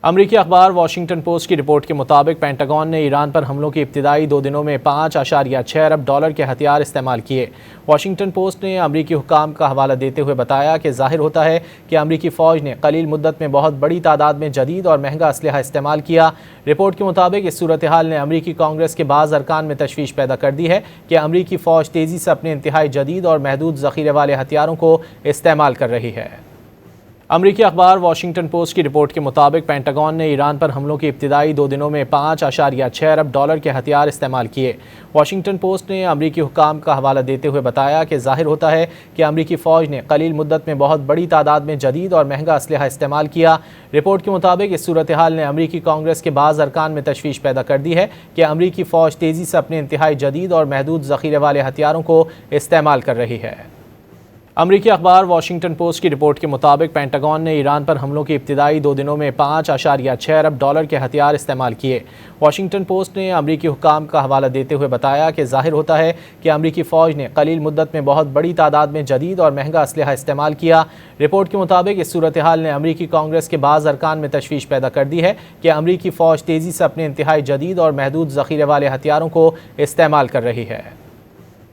امریکی اخبار Washington post کی رپورٹ کے مطابق پینٹاگون نے ایران پر حملوں کی ابتدائی 2 دنوں میں $5.6 ارب کے ہتھیار استعمال کیے۔ واشنگٹن پوسٹ نے امریکی حکام کا حوالہ دیتے ہوئے بتایا کہ ظاہر ہوتا ہے کہ امریکی فوج نے قلیل مدت میں بہت بڑی تعداد میں جدید اور مہنگا اسلحہ استعمال کیا۔ رپورٹ کے مطابق اس صورتحال نے امریکی کانگریس کے بعض ارکان میں تشویش پیدا کر دی ہے کہ امریکی فوج تیزی سے اپنے انتہائی جدید اور محدود ذخیرے والے ہتھیاروں کو استعمال کر رہی ہے۔ امریکی اخبار واشنگٹن پوسٹ کی رپورٹ کے مطابق پینٹاگون نے ایران پر حملوں کی ابتدائی 2 دنوں میں $5.6 ارب کے ہتھیار استعمال کیے۔ واشنگٹن پوسٹ نے امریکی حکام کا حوالہ دیتے ہوئے بتایا کہ ظاہر ہوتا ہے کہ امریکی فوج نے قلیل مدت میں بہت بڑی تعداد میں جدید اور مہنگا اسلحہ استعمال کیا۔ رپورٹ کے مطابق اس صورتحال نے امریکی کانگریس کے بعض ارکان میں تشویش پیدا کر دی ہے کہ امریکی فوج تیزی سے اپنے انتہائی جدید اور محدود ذخیرے والے ہتھیاروں کو استعمال کر رہی ہے۔ امریکی اخبار واشنگٹن پوسٹ کی رپورٹ کے مطابق پینٹاگون نے ایران پر حملوں کی ابتدائی 2 دنوں میں $5.6 ارب کے ہتھیار استعمال کیے۔ واشنگٹن پوسٹ نے امریکی حکام کا حوالہ دیتے ہوئے بتایا کہ ظاہر ہوتا ہے کہ امریکی فوج نے قلیل مدت میں بہت بڑی تعداد میں جدید اور مہنگا اسلحہ استعمال کیا۔ رپورٹ کے مطابق اس صورتحال نے امریکی کانگریس کے بعض ارکان میں تشویش پیدا کر دی ہے کہ امریکی فوج تیزی سے اپنے انتہائی جدید اور محدود ذخیرے والے ہتھیاروں کو استعمال کر رہی ہے۔